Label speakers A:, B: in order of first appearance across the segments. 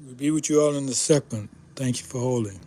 A: We'll be with you all in a second. Thank you for holding.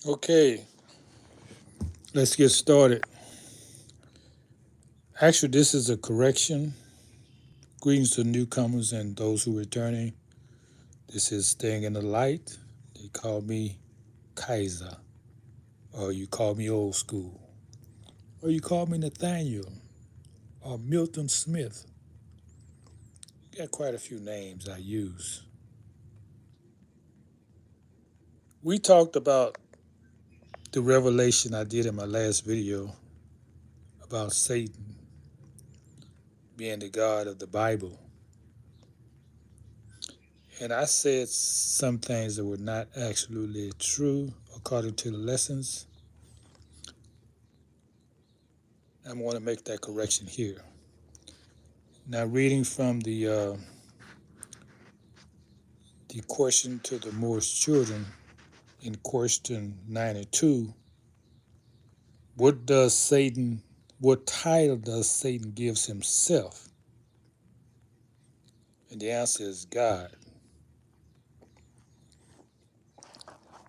A: Okay, let's get started. Actually, this is a correction. Greetings to newcomers and those who are returning. This is Staying in the Light. They call me Kaiser, or you call me old school, or you call me Nathaniel, or Milton Smith. Got quite a few names I use. We talked about the revelation I did in my last video about Satan being the God of the Bible. And I said some things that were not absolutely true according to the lessons. I'm going to make that correction here. Now, reading from the question to the Moorish children in question 92, what does Satan, what title does Satan gives himself? And the answer is God.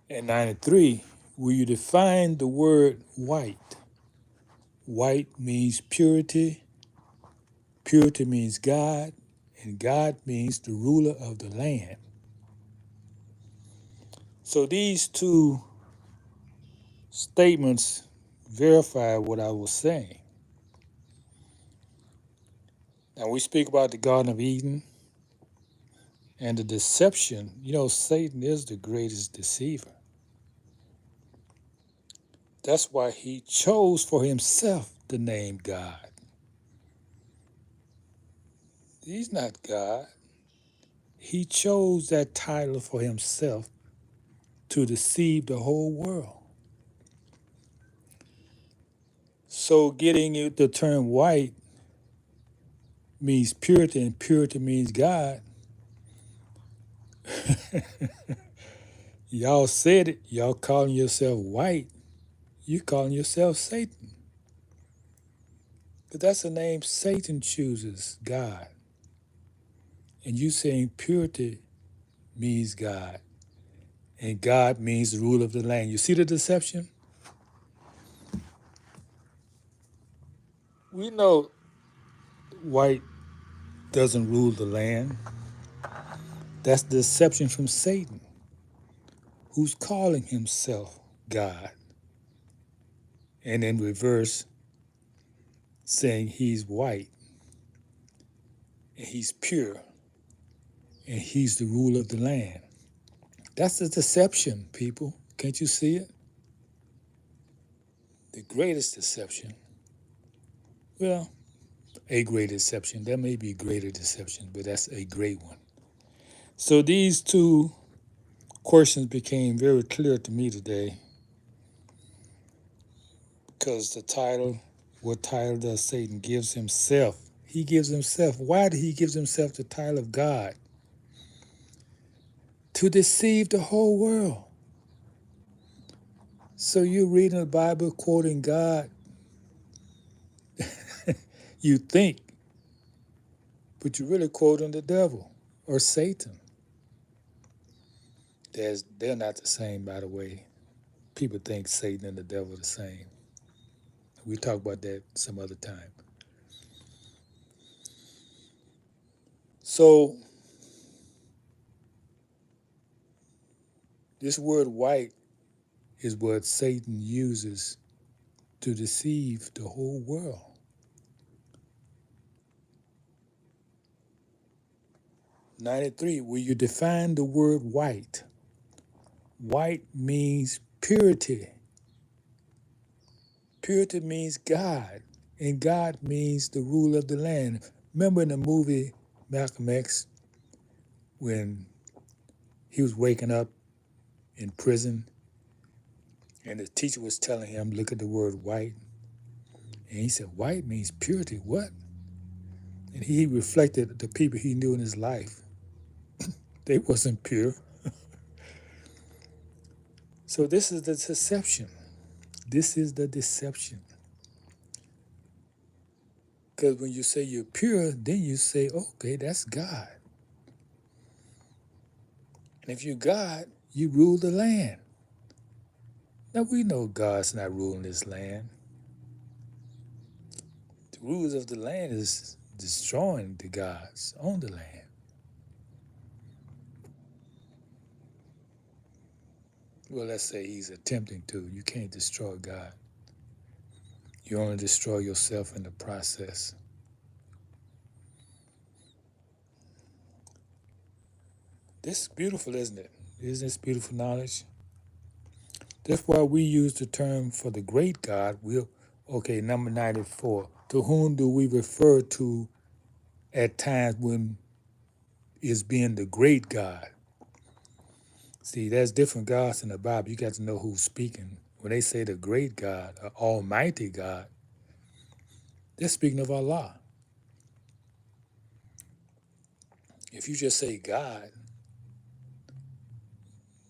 A: And 93, will you define the word white? White means purity, purity means God, and God means the ruler of the land. So these two statements verify what I was saying. Now we speak about the Garden of Eden and the deception. You know, Satan is the greatest deceiver. That's why he chose for himself the name God. He's not God. He chose that title for himself to deceive the whole world. So getting you the term white means purity and purity means God. Y'all said it. Y'all calling yourself white. You calling yourself Satan. But that's the name Satan chooses, God. And you saying purity means God. And God means the rule of the land. You see the deception? We know white doesn't rule the land. That's deception from Satan, who's calling himself God. And in reverse, saying he's white and he's pure and he's the ruler of the land. That's the deception, people. Can't you see it? The greatest deception. Well, a great deception. There may be greater deception, but that's a great one. So these two questions became very clear to me today because the title What title does Satan gives himself? He gives himself. Why did he give himself the title of God? To deceive the whole world. So you're reading the Bible, quoting God, you think, but you're really quoting the devil or Satan. They're not the same, by the way. People think Satan and the devil are the same. We talk about that some other time. So this word white is what Satan uses to deceive the whole world. 93, will you define the word white? White means purity. Purity means God, and God means the rule of the land. Remember in the movie Malcolm X when he was waking up in prison and the teacher was telling him, look at the word white. And he said, white means purity. What? And he reflected the people he knew in his life. They wasn't pure. So this is the deception. This is the deception. Because when you say you're pure, then you say, okay, that's God. And if you're God, you rule the land. Now we know God's not ruling this land. The rulers of the land is destroying the gods on the land. Well, let's say he's attempting to. You can't destroy God. You only destroy yourself in the process. This is beautiful, isn't it? Isn't this beautiful knowledge? That's why we use the term for the great God. Okay, number 94. To whom do we refer to at times when is being the great God? See, there's different gods in the Bible. You got to know who's speaking. When they say the great God, or Almighty God, they're speaking of Allah. If you just say God,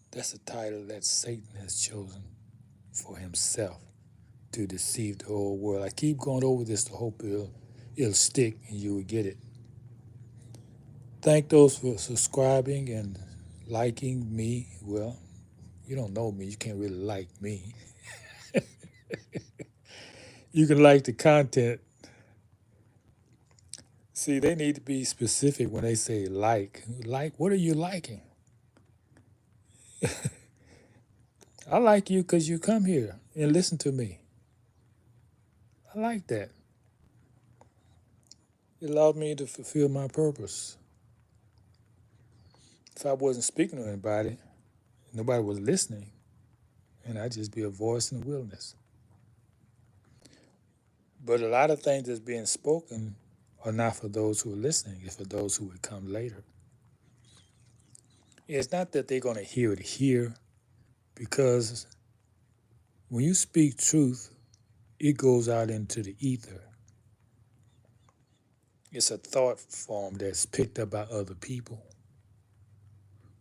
A: that's a title that Satan has chosen for himself to deceive the whole world. I keep going over this to hope it'll stick and you will get it. Thank those for subscribing and liking me. Well, you don't know me. You can't really like me. You can like the content. See, they need to be specific when they say like. Like, what are you liking? I like you because you come here and listen to me. I like that. It allowed me to fulfill my purpose. If I wasn't speaking to anybody, nobody was listening, and I'd just be a voice in the wilderness. But a lot of things that's being spoken are not for those who are listening, it's for those who would come later. It's not that they're going to hear it here, because when you speak truth, it goes out into the ether. It's a thought form that's picked up by other people.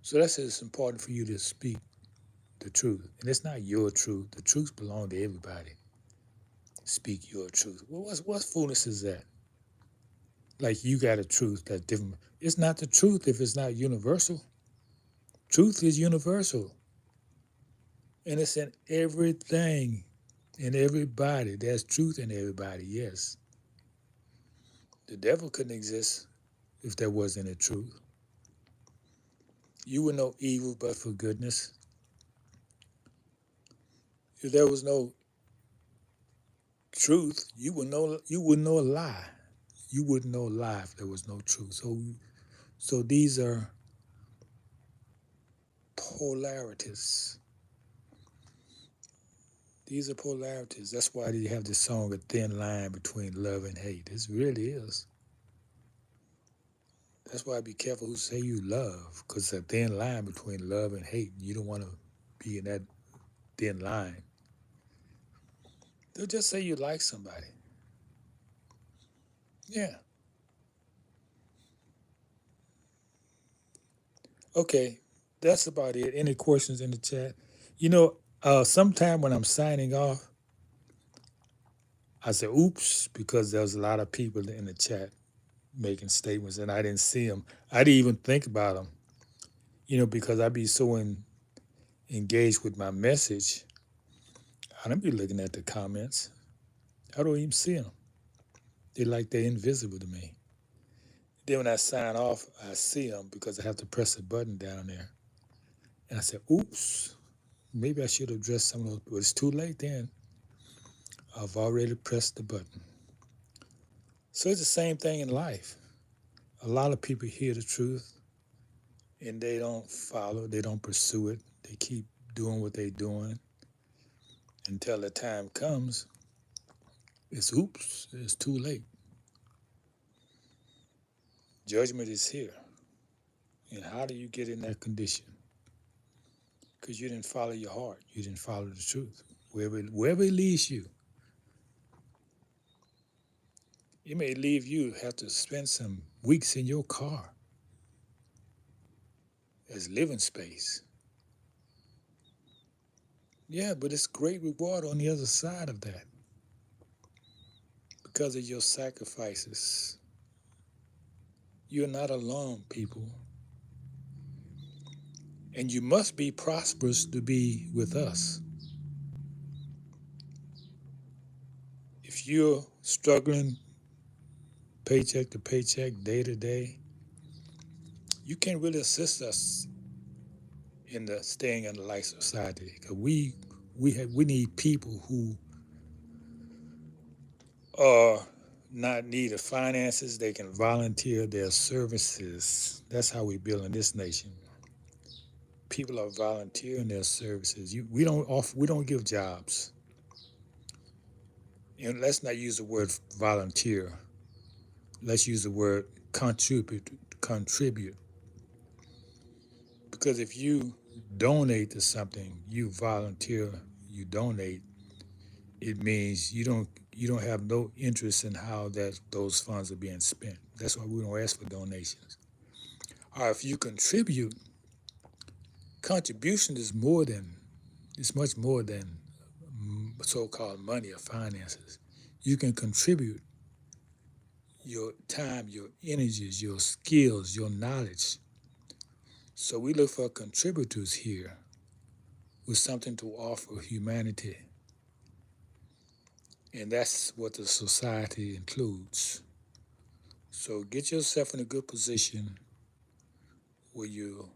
A: So that's it's important for you to speak the truth. And it's not your truth. The truth belongs to everybody. Speak your truth. Well, what foolishness is that? Like you got a truth that's different. It's not the truth if it's not universal. Truth is universal. And it's in everything, in everybody. There's truth in everybody, yes. The devil couldn't exist if there wasn't a truth. You would know evil but for goodness. If there was no truth, you would know a lie. You wouldn't know a lie if there was no truth. So these are polarities. These are polarities. That's why you have this song, A Thin Line Between Love and Hate. This really is. That's why be careful who say you love, because it's a thin line between love and hate. You don't want to be in that thin line. They'll just say you like somebody. Yeah. Okay. That's about it. Any questions in the chat? Sometime when I'm signing off, I say oops because there's a lot of people in the chat making statements and I didn't see them. I didn't even think about them, because I be so engaged with my message. I don't be looking at the comments. I don't even see them. They're like they're invisible to me. Then when I sign off, I see them because I have to press a button down there. And I said, oops, maybe I should address some of those, but it's too late then. I've already pressed the button. So it's the same thing in life. A lot of people hear the truth and they don't follow, they don't pursue it. They keep doing what they're doing until the time comes. It's too late. Judgment is here. And how do you get in that condition? Because you didn't follow your heart. You didn't follow the truth. Wherever it leads you, it may leave you have to spend some weeks in your car as living space. Yeah, but it's great reward on the other side of that because of your sacrifices. You're not alone, people. And you must be prosperous to be with us. If you're struggling paycheck to paycheck, day to day, you can't really assist us in the staying in the life society. Because we need people who are not need of finances. They can volunteer their services. That's how we build in this nation. People are volunteering their services. We don't give jobs. And let's not use the word volunteer. Let's use the word contribute. Contribute. Because if you donate to something, you volunteer, you donate, it means you don't have no interest in how those funds are being spent. That's why we don't ask for donations. Or if you contribute, contribution is it's much more than so-called money or finances. You can contribute your time, your energies, your skills, your knowledge. So we look for contributors here with something to offer humanity. And that's what the society includes. So get yourself in a good position where you're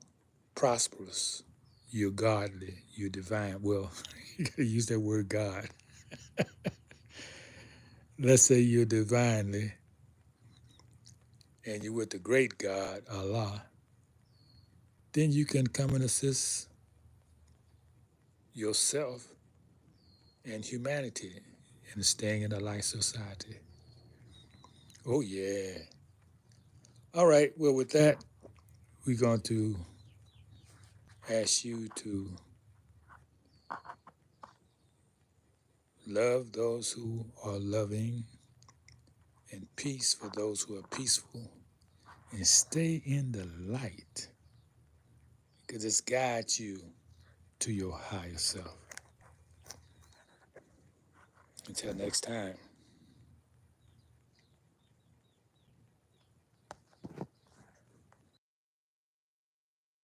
A: prosperous, you're godly, you're divine. Well, you gotta use that word God. Let's say you're divinely and you're with the great God, Allah. Then you can come and assist yourself and humanity in staying in a life society. Oh, yeah. All right. Well, with that, we're going to ask you to love those who are loving and peace for those who are peaceful and stay in the light because it's guides you to your higher self. Until next time.